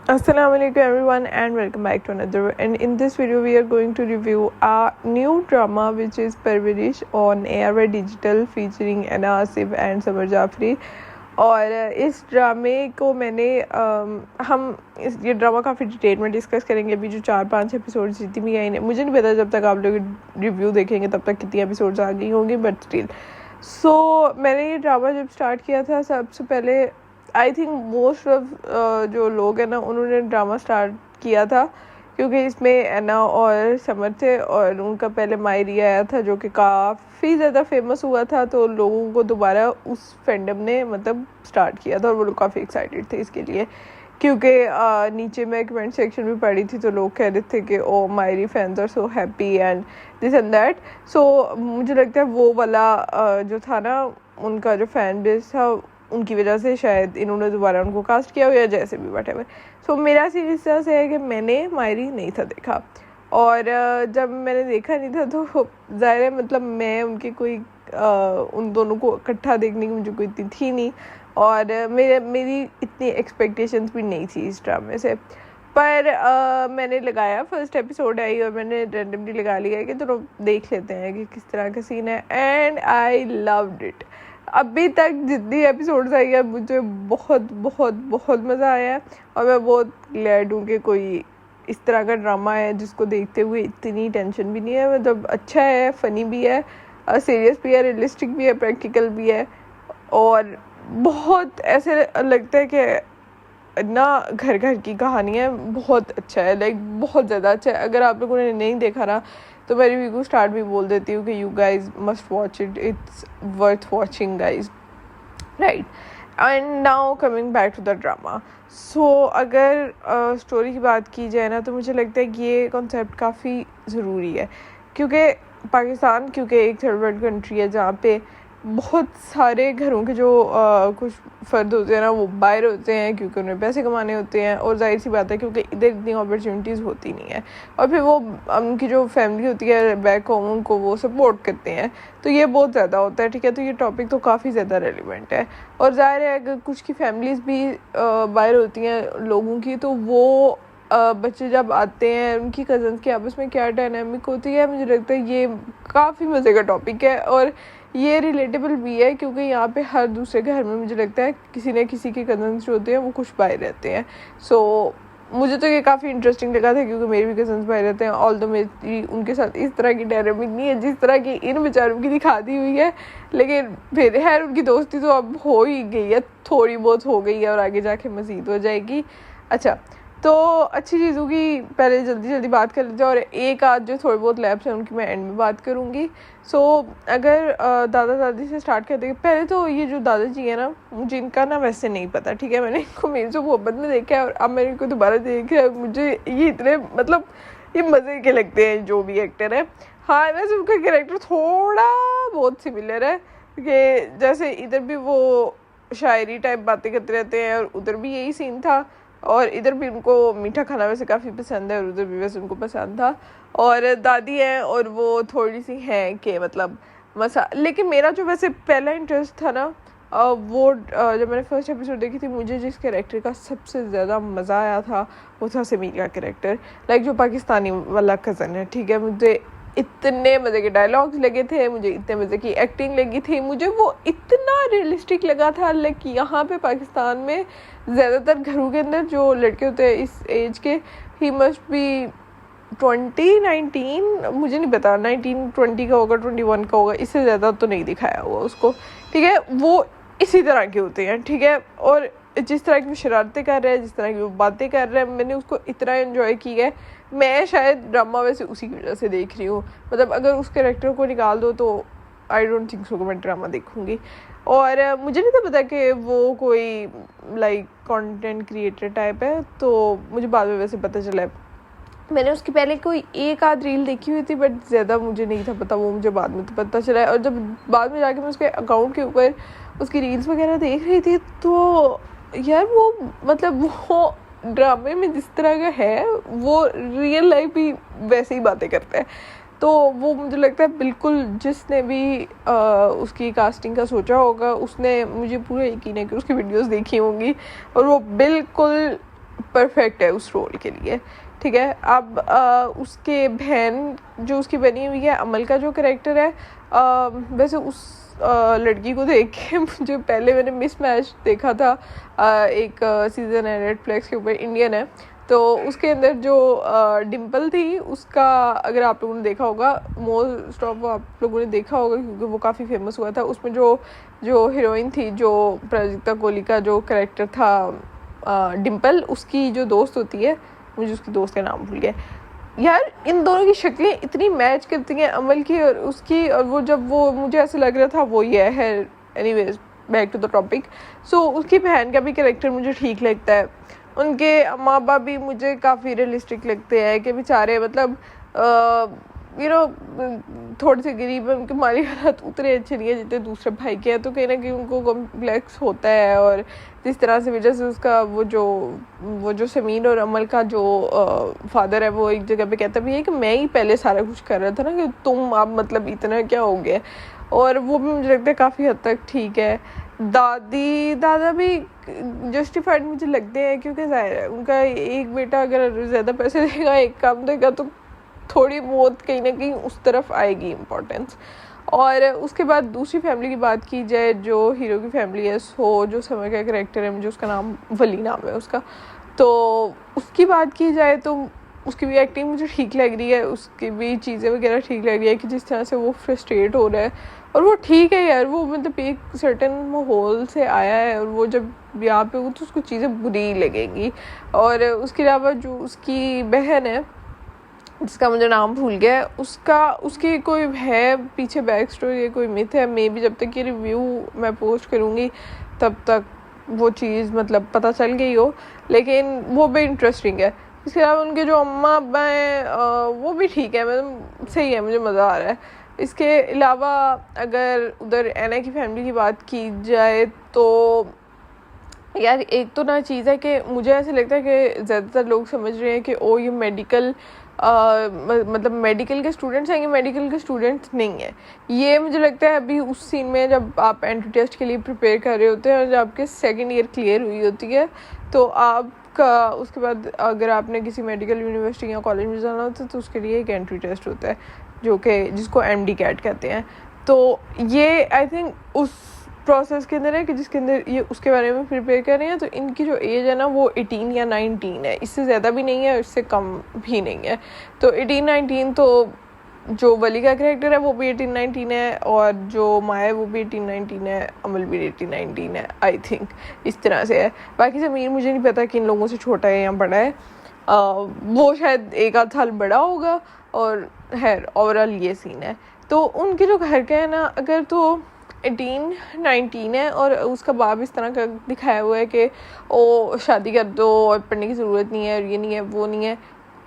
Assalamualaikum everyone and welcome back to another, and in this video we are going to review a new drama which is Parvarish on ARY Digital featuring Anna Asif and Samar Jafri. और इस ड्रामे को ये drama काफ़ी detail में discuss करेंगे। अभी जो 4-5 एपिसोड जितनी भी आई मुझे नहीं पता जब तक आप लोग रिव्यू देखेंगे तब तक कितनी एपिसोड्स आ गई होंगी, बट स्टिल मैंने ये ड्रामा जब स्टार्ट किया था सबसे पहले आई थिंक मोस्ट ऑफ जो लोग हैं ना उन्होंने ड्रामा स्टार्ट किया था क्योंकि इसमें एना और समर थे और उनका पहले मायरी आया था जो कि काफ़ी ज़्यादा फेमस हुआ था, तो लोगों को दोबारा उस फैंडम ने मतलब स्टार्ट किया था और वो लोग काफ़ी एक्साइटेड थे इसके लिए क्योंकि नीचे मैं कमेंट सेक्शन भी पढ़ी थी तो लोग कह रहे थे कि ओ मायरी fans are so happy and this and that. मुझे लगता है वो वाला जो था ना उनका जो फैन बेस था उनकी वजह से शायद इन्होंने दोबारा उनको कास्ट किया हो या जैसे भी वट एवर। मेरा सीरीज तरह से है कि मैंने मायरी नहीं था देखा और जब मैंने देखा नहीं था तो ज़ाहिर है मतलब मैं उनके कोई उन दोनों को इकट्ठा देखने की मुझे कोई इतनी थी नहीं और मेरी इतनी एक्सपेक्टेशंस भी नहीं थी इस ड्रामे से। पर मैंने लगाया, फर्स्ट एपिसोड आई और मैंने रैंडमली लगा लिया कि चलो देख लेते हैं कि किस तरह का सीन है एंड आई लव्ड इट। अभी तक जितनी एपिसोड्स आई है मुझे बहुत बहुत बहुत मज़ा आया है और मैं बहुत ग्लैड हूँ कि कोई इस तरह का ड्रामा है जिसको देखते हुए इतनी टेंशन भी नहीं है। मतलब अच्छा है, फ़नी भी है, सीरियस भी है, रियलिस्टिक भी है, प्रैक्टिकल भी है और बहुत ऐसे लगता है कि ना घर घर की कहानी है। बहुत अच्छा है, लाइक बहुत ज़्यादा अच्छा है। अगर आप लोगों ने नहीं देखा ना तो मैं रिव्यू को स्टार्ट भी बोल देती हूँ कि you guys must watch it, it's worth watching guys, right. And now coming back to the drama. अगर स्टोरी की बात की जाए ना तो मुझे लगता है कि ये कॉन्सेप्ट काफ़ी ज़रूरी है क्योंकि पाकिस्तान एक थर्ड वर्ल्ड कंट्री है जहाँ पे बहुत सारे घरों के जो कुछ फ़र्द होते हैं ना वो बाहर होते हैं क्योंकि उन्हें पैसे कमाने होते हैं और जाहिर सी बात है क्योंकि इधर इतनी अपॉर्चुनिटीज़ होती नहीं है और फिर वो उनकी जो फैमिली होती है बैक होम उनको वो सपोर्ट करते हैं, तो ये बहुत ज़्यादा होता है। ठीक है, तो ये टॉपिक तो काफ़ी ज़्यादा रेलिवेंट है और ज़ाहिर है अगर कुछ की फैमिलीज़ भी बाहर होती हैं लोगों की तो वो बच्चे जब आते हैं उनकी कज़न्स के आपस में क्या डायनामिक होती है, मुझे लगता है ये काफ़ी मज़े का टॉपिक है और ये रिलेटेबल भी है क्योंकि यहाँ पे हर दूसरे घर में मुझे लगता है किसी न किसी के कज़न्स जो होते हैं वो कुछ बाहर रहते हैं। मुझे तो ये काफ़ी इंटरेस्टिंग लगा था क्योंकि मेरे भी कज़न्स बाहर रहते हैं। ऑल दो मेरी उनके साथ इस तरह की डायनामिक नहीं है जिस तरह की इन बेचारों की दिखा दी हुई है, लेकिन फिर खैर उनकी दोस्ती तो अब हो ही गई है, थोड़ी बहुत हो गई है और आगे जाके मज़ीद हो जाएगी। अच्छा, तो अच्छी चीज़ों की पहले जल्दी बात कर लेते हैं और एक आध जो थोड़ी बहुत लैब्स हैं उनकी मैं एंड में बात करूँगी। अगर दादा दादी से स्टार्ट करते हैं, पहले तो ये जो दादाजी है ना मुझे इनका ना वैसे नहीं पता। ठीक है, मैंने इनको मेरी जो मोहब्बत में देखा है और अब मैंने इनको दोबारा देखा है, मुझे ये इतने मतलब ये मज़े के लगते हैं जो भी एक्टर है। हाँ, वैसे उनका कैरेक्टर थोड़ा बहुत सिमिलर है कि जैसे इधर भी वो शायरी टाइप बातें करते रहते हैं और उधर भी यही सीन था और इधर भी उनको मीठा खाना वैसे काफ़ी पसंद है और उधर भी वैसे उनको पसंद था और दादी है और वो थोड़ी सी हैं कि मतलब लेकिन मेरा जो वैसे पहला इंटरेस्ट था ना वो जब मैंने फर्स्ट एपिसोड देखी थी मुझे जिस कैरेक्टर का सबसे ज़्यादा मज़ा आया था वो था समीर का कैरेक्टर, लाइक जो पाकिस्तानी वाला कज़न है। ठीक है, मुझे इतने मज़े के डायलॉग्स लगे थे, मुझे इतने मज़े की एक्टिंग लगी थी, मुझे वो इतना रियलिस्टिक लगा था। लाइक यहाँ पे पाकिस्तान में ज़्यादातर घरों के अंदर जो लड़के होते हैं इस एज के, ही मस्ट बी 20-19, मुझे नहीं पता 19-20 का होगा, 21 का होगा, इससे ज़्यादा तो नहीं दिखाया हुआ उसको। ठीक है, वो इसी तरह के होते हैं। ठीक है, और जिस तरह की वो शरारतें कर रहे हैं, जिस तरह की वो बातें कर रहे हैं, मैंने उसको इतना एंजॉय किया है। मैं शायद ड्रामा वैसे उसी की वजह से देख रही हूँ, मतलब अगर उस कैरेक्टर को निकाल दो तो आई डोंट थिंक सो मैं ड्रामा देखूँगी। और मुझे नहीं था पता कि वो कोई लाइक कंटेंट क्रिएटर टाइप है, तो मुझे बाद में वैसे पता चला है। मैंने उसकी पहले कोई एक आध रील देखी हुई थी बट ज़्यादा मुझे नहीं था पता, वो मुझे बाद में तो पता चला है। और जब बाद में जाके मैं उसके अकाउंट के ऊपर उसकी रील्स वगैरह देख रही थी तो यार वो मतलब वो ड्रामे में जिस तरह का है वो रियल लाइफ भी वैसे ही बातें करता है। तो वो मुझे लगता है बिल्कुल जिसने भी उसकी कास्टिंग का सोचा होगा उसने, मुझे पूरा यकीन है कि उसकी वीडियोस देखी होंगी और वो बिल्कुल परफेक्ट है उस रोल के लिए, ठीक है। अब उसके बहन जो उसकी बनी हुई है, अमल का जो करेक्टर है, वैसे उस लड़की को देख के मुझे पहले मैंने मिस मैच देखा था, एक सीज़न है नेटफ्लिक्स के ऊपर, इंडियन है, तो उसके अंदर जो डिम्पल थी उसका, अगर आप लोगों ने देखा होगा, मोस्ट ऑफ आप लोगों ने देखा होगा क्योंकि वो काफ़ी फेमस हुआ था, उसमें जो हीरोइन थी, जो प्राजक्ता कोहली का जो करेक्टर था डिम्पल, उसकी जो दोस्त होती है, मुझे उसकी दोस्त का नाम भूल गया यार। इन दोनों की शक्लें इतनी मैच करती हैं, अमल की और उसकी, और वो जब वो मुझे ऐसा लग रहा था वो ये है। Anyways back to the topic. So उसकी बहन का भी कैरेक्टर मुझे ठीक लगता है, उनके माँ बाप भी मुझे काफ़ी रियलिस्टिक लगते हैं कि बेचारे मतलब यू नो थोड़े से गरीब है, उनके माली हालात उतने अच्छे नहीं है जितने दूसरे भाई के हैं, तो कहीं ना कहीं उनको कॉम्प्लेक्स होता है। और जिस तरह से वजह से उसका वो जो समीन और अमल का जो फादर है, वो एक जगह पे कहता भी है कि मैं ही पहले सारा कुछ कर रहा था ना, कि तुम अब मतलब इतना क्या हो गया। और वो भी मुझे लगता है काफ़ी हद तक ठीक है। दादी दादा भी जस्टिफाइड मुझे लगते हैं, क्योंकि जाहिर है उनका एक बेटा अगर ज़्यादा पैसे देगा, एक काम देगा, तो थोड़ी बहुत कहीं ना कहीं उस तरफ आएगी इम्पोर्टेंस। और उसके बाद दूसरी फैमिली की बात की जाए, जो हीरो की फैमिली है, सो जो समय का करेक्टर है, मुझे उसका नाम वली नाम है उसका, तो उसकी बात की जाए तो उसकी भी एक्टिंग मुझे ठीक लग रही है, उसकी भी चीज़ें वगैरह ठीक लग रही है कि जिस तरह से वो फ्रस्ट्रेट हो रहा है। और वो ठीक है यार, वो मतलब एक सर्टेन माहौल से आया है, और वो जब यहाँ पे वो तो उसको चीज़ें बुरी लगेंगी। और उसके अलावा जो उसकी बहन है, जिसका मुझे नाम भूल गया, उसकी कोई है पीछे बैक स्टोरी, कोई मिथ है, मे बी जब तक ये रिव्यू मैं पोस्ट करूँगी तब तक वो चीज़ मतलब पता चल गई हो, लेकिन वो भी इंटरेस्टिंग है। इसके अलावा उनके जो अम्मा अब्बा हैं वो भी ठीक है, मतलब सही है, मुझे मज़ा आ रहा है। इसके अलावा अगर उधर एना की फैमिली की बात की जाए तो यार एक तो ना चीज़ है कि मुझे ऐसे लगता है कि ज़्यादातर लोग समझ रहे हैं कि ओ ये मेडिकल मतलब मेडिकल के स्टूडेंट्स हैं, ये मेडिकल के स्टूडेंट्स नहीं है। ये मुझे लगता है अभी उस सीन में जब आप एंट्री टेस्ट के लिए प्रिपेयर कर रहे होते हैं और जब आपके सेकेंड ईयर क्लियर हुई होती है, तो आपका उसके बाद अगर आपने किसी मेडिकल यूनिवर्सिटी या कॉलेज में जाना होता है तो उसके लिए एक एंट्री टेस्ट होता है, जो कि जिसको MD कैट कहते हैं। तो ये आई थिंक उस प्रोसेस के अंदर है कि जिसके अंदर ये उसके बारे में प्रिपेयर कर रहे हैं। तो इनकी जो एज है ना, वो 18 या 19 है, इससे ज़्यादा भी नहीं है, इससे कम भी नहीं है। तो 18-19, तो जो वली का कैरेक्टर है वो भी 18-19 है, और जो माया है वो भी 18-19 है, अमल भी 18-19 है, आई थिंक इस तरह से है। बाकी ज़मीर मुझे नहीं पता कि इन लोगों से छोटा है या बड़ा है, वो शायद एक आध साल बड़ा होगा। और खैर ओवरऑल ये सीन है। तो उनके जो घर का है ना, अगर तो 18-19 है और उसका बाप इस तरह का दिखाया हुआ है कि ओ शादी कर दो और पढ़ने की ज़रूरत नहीं है, और ये नहीं है वो नहीं है,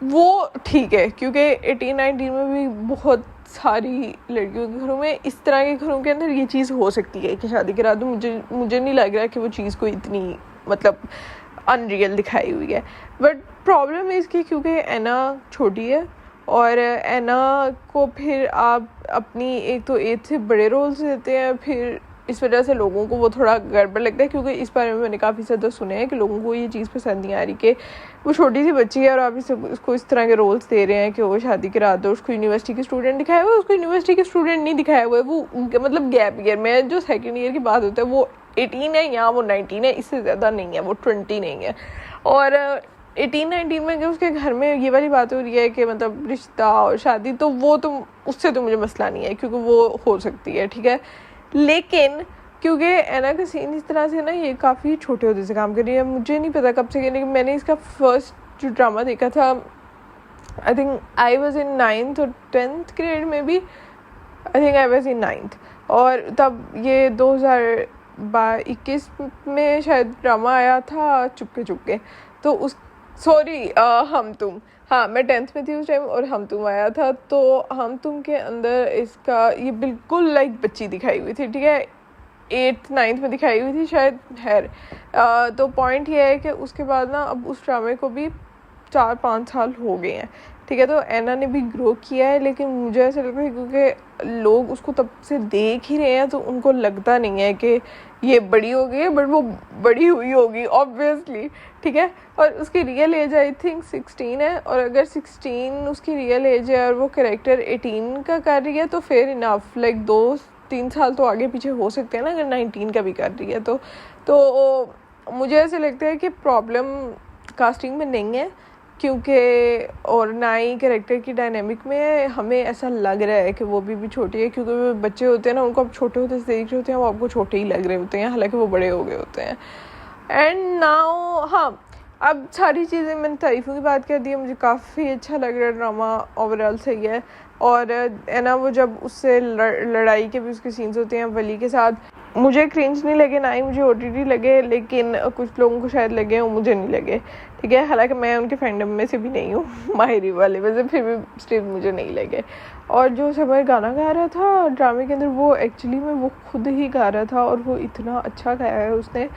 वो ठीक है। क्योंकि 18-19 में भी बहुत सारी लड़कियों के घरों में, इस तरह के घरों के अंदर ये चीज़ हो सकती है कि शादी करा दो। मुझे नहीं लग रहा कि वो चीज़ को इतनी मतलब अनरियल दिखाई हुई है। बट प्रॉब्लम इसकी क्योंकि एना छोटी है, और एना को फिर आप अपनी एक तो एज से बड़े रोल से देते हैं, फिर इस वजह से लोगों को वो थोड़ा गड़बड़ लगता है। क्योंकि इस बारे में मैंने काफ़ी ज़्यादा सुने हैं कि लोगों को ये चीज़ पसंद नहीं आ रही कि वो छोटी सी बच्ची है और आप उसको इस तरह के रोल्स दे रहे हैं कि वो शादी करा दो। उसको यूनिवर्सिटी के स्टूडेंट दिखाया हुआ है, उसको यूनिवर्सिटी के स्टूडेंट नहीं दिखाया हुआ है, वो मतलब गैप ईयर में जो सेकेंड ईयर की बात होता है वो 18 है या वो 19 है, इससे ज़्यादा नहीं है, वो 20 नहीं है। और 18-19 में जब उसके घर में ये वाली बात हो रही है कि मतलब रिश्ता और शादी, तो वो तो उससे तो मुझे मसला नहीं है क्योंकि वो हो सकती है, ठीक है। लेकिन क्योंकि एना का सीन इस तरह से ना, ये काफ़ी छोटे होते से काम कर रही है। मुझे नहीं पता कब से, लेकिन मैंने इसका फर्स्ट जो ड्रामा देखा था, I think I was in 9th और 10th ग्रेड में भी, I think I was in 9th। और तब ये 2021 में शायद ड्रामा आया था चुपके चुपके, तो उस हम तुम, हाँ मैं 10th में थी उस टाइम, और हम तुम आया था। तो हम तुम के अंदर इसका ये बिल्कुल लाइक बच्ची दिखाई हुई थी, ठीक है, 8th-9th में दिखाई हुई थी शायद। खैर तो पॉइंट ये है कि उसके बाद ना अब उस ड्रामे को भी 4-5 साल हो गए हैं, ठीक है। तो ऐना ने भी ग्रो किया है, लेकिन मुझे ऐसा लगता है क्योंकि लोग उसको तब से देख ही रहे हैं तो उनको लगता नहीं है कि ये बड़ी हो गई है, बट वो बड़ी हुई होगी ऑब्वियसली, ठीक है। और उसकी रियल एज आई थिंक 16 है, और अगर 16 उसकी रियल एज है और वो कैरेक्टर 18 का कर रही है तो फेयर इनफ, लाइक 2-3 साल तो आगे पीछे हो सकते हैं ना अगर 19 का भी कर रही है तो मुझे ऐसे लगता है कि प्रॉब्लम कास्टिंग में नहीं है, क्योंकि और ना ही कैरेक्टर की डायनामिक में हमें ऐसा लग रहा है कि वो भी छोटी है, क्योंकि वो बच्चे होते हैं ना, उनको आप छोटे होते से देख रहे होते हैं, वो आपको छोटे ही लग रहे होते हैं, हालांकि वो बड़े हो गए होते हैं। एंड नाउ हाँ, अब सारी चीज़ें मैंने तारीफ़ों की बात कर दी है, मुझे काफ़ी अच्छा लग रहा है, ड्रामा ओवरऑल सही है। और है ना, वो जब उससे लड़ाई के भी उसके सीन्स होते हैं वली के साथ, मुझे क्रिंज नहीं लगे, ना ही मुझे ओटीटी लगे, लेकिन कुछ लोगों को शायद लगे और मुझे नहीं लगे, ठीक है। हालांकि मैं उनके फैंडम में से भी नहीं हूँ माहिरी वाले, वैसे फिर भी स्टिल मुझे नहीं लगे। और जो समय गाना गा रहा था ड्रामे के अंदर, वो एक्चुअली में वो खुद ही गा रहा था, और वो इतना अच्छा गाया है उसने,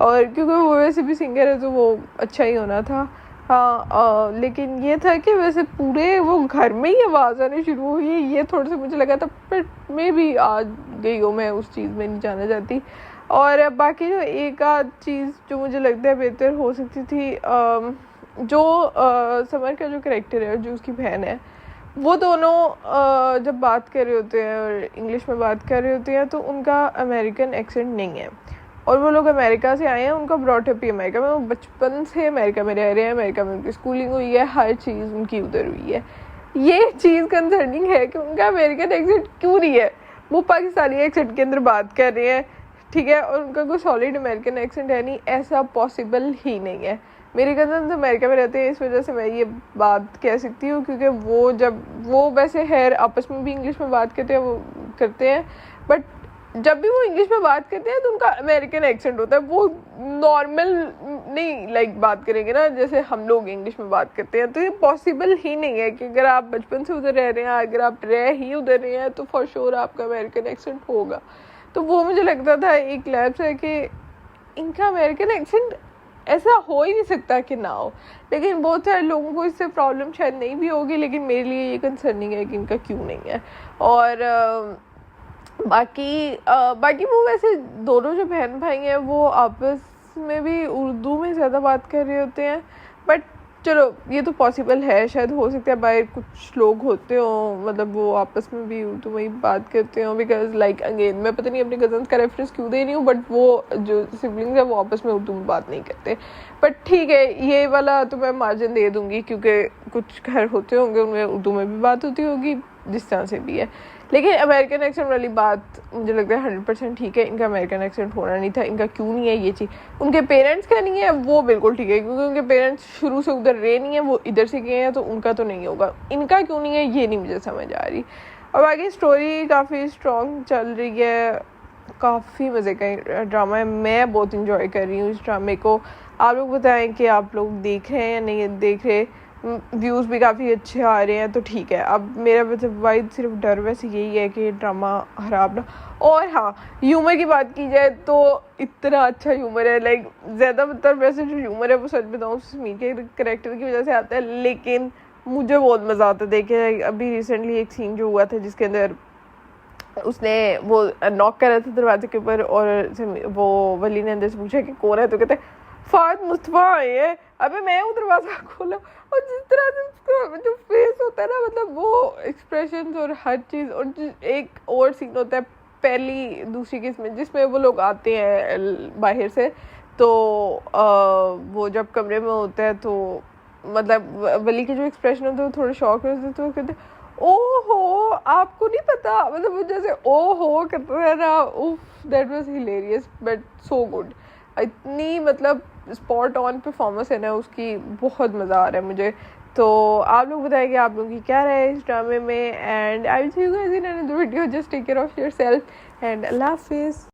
और क्योंकि वो वैसे भी सिंगर है तो वो अच्छा ही होना था। हाँ, लेकिन ये था कि वैसे पूरे वो घर में ही आवाज़ आनी शुरू हुई है, ये थोड़ा सा मुझे लगा था, पर मैं भी आ गई हूँ, मैं उस चीज़ में नहीं जाना चाहती। और बाकी जो एक आध चीज़ जो मुझे लगता है बेहतर हो सकती थी, जो समर का जो कैरेक्टर है और जो उसकी बहन है, वो दोनों जब बात कर रहे होते हैं और इंग्लिश में बात कर रहे होते हैं तो उनका अमेरिकन एक्सेंट नहीं है, और वो लोग अमेरिका से आए हैं, उनका ब्रॉटअप ही अमेरिका में, वो बचपन से अमेरिका में रह रहे हैं, अमेरिका में उनकी स्कूलिंग हुई है, हर चीज़ उनकी उधर हुई है। ये चीज़ कंसर्निंग है कि उनका अमेरिकन एक्सेंट क्यों नहीं है, वो पाकिस्तानी एक्सेंट के अंदर बात कर रहे हैं, ठीक है, और उनका कोई सॉलिड अमेरिकन एक्सेंट है नहीं, ऐसा पॉसिबल ही नहीं है। मेरे कज़न अमेरिका में रहते हैं, इस वजह से मैं ये बात कह सकती हूँ, क्योंकि वो जब वो वैसे खैर आपस में भी इंग्लिश में बात करते हैं, वो करते हैं, बट जब भी वो इंग्लिश में बात करते हैं तो उनका अमेरिकन एक्सेंट होता है, वो नॉर्मल नहीं लाइक बात करेंगे ना जैसे हम लोग इंग्लिश में बात करते हैं। तो ये पॉसिबल ही नहीं है कि अगर आप बचपन से उधर रह रहे हैं, अगर आप रह ही उधर रहे हैं, तो फॉर श्योर आपका अमेरिकन एक्सेंट होगा। तो वो मुझे लगता था एक लैप्स है कि इनका अमेरिकन एक्सेंट ऐसा हो ही नहीं सकता कि ना हो, लेकिन बहुत सारे लोगों को इससे प्रॉब्लम शायद नहीं भी होगी, लेकिन मेरे लिए ये कंसर्निंग है कि इनका क्यों नहीं है। और बाकी वो वैसे दोनों जो बहन भाई हैं वो आपस में भी उर्दू में ज़्यादा बात कर रहे होते हैं, बट चलो ये तो पॉसिबल है, शायद हो सकता है बाहर कुछ लोग होते हो मतलब वो आपस में भी उर्दू में ही बात करते हो, बिकॉज लाइक अगेन मैं पता नहीं अपने कज़न्स का रेफरेंस क्यों दे रही हूँ, बट वो जो सिबलिंग्स है वो आपस में उर्दू में बात नहीं करते। बट ठीक है, ये वाला तो मैं मार्जिन दे दूँगी, क्योंकि कुछ घर होते होंगे उनमें उर्दू में भी बात होती होगी, जिस तरह से भी है। लेकिन अमेरिकन एक्सेंट वाली बात मुझे लगता है 100% ठीक है, इनका अमेरिकन एक्सेंट होना नहीं था, इनका क्यों नहीं है ये चीज़, उनके पेरेंट्स का नहीं है वो बिल्कुल ठीक है, क्योंकि उनके पेरेंट्स शुरू से उधर रहे नहीं है, वो इधर से गए हैं, तो उनका तो नहीं होगा, इनका क्यों नहीं है ये नहीं मुझे समझ आ रही। और बाकी स्टोरी काफ़ी स्ट्रॉन्ग चल रही है, काफ़ी मज़े का ड्रामा है, मैं बहुत इंजॉय कर रही हूँ इस ड्रामे को। आप लोग बताएं कि आप लोग देख रहे हैं या नहीं देख रहे, व्यूज़ भी काफ़ी अच्छे आ रहे हैं तो ठीक है। अब मेरा मतलब वाइड सिर्फ डर वैसे यही है कि ड्रामा ख़राब ना। और हाँ, ह्यूमर की बात की जाए तो इतना अच्छा ह्यूमर है, लाइक ज़्यादा मतलब वैसे जो ह्यूमर है वो सच बताऊँ समीर के करेक्टर की वजह से आता है, लेकिन मुझे बहुत मज़ा आता है। देखे अभी रिसेंटली एक सीन जो हुआ था जिसके अंदर उसने वो नॉक कर रहा था दरवाजे के ऊपर, और वो वली ने अंदर से पूछा कि कौन है, तो कहते फाद मुस्तफ़ा आए हैं। अबे मैं वो दरवाज़ा खोला, और जिस तरह से उसका जो फेस होता है ना, मतलब वो एक्सप्रेशंस और हर चीज़। और एक और सीन होता है पहली दूसरी किस्म में जिसमें वो लोग आते हैं बाहर से, तो वो जब कमरे में होता है तो मतलब वली के जो एक्सप्रेशन होते हैं वो थोड़े शॉक होते हैं, तो कहते ओहो आपको नहीं पता, मतलब वो जैसे ओहो करता है ना, उफ that was hilarious but so good. इतनी मतलब स्पॉट ऑन परफॉर्मेंस है ना उसकी, बहुत मज़ा आ रहा है मुझे। तो आप लोग बताएंगे आप लोगों की क्या राय है इस ड्रामे में, and I will see you guys in another video. Just take care of yourself and अल्लाह हाफिज़।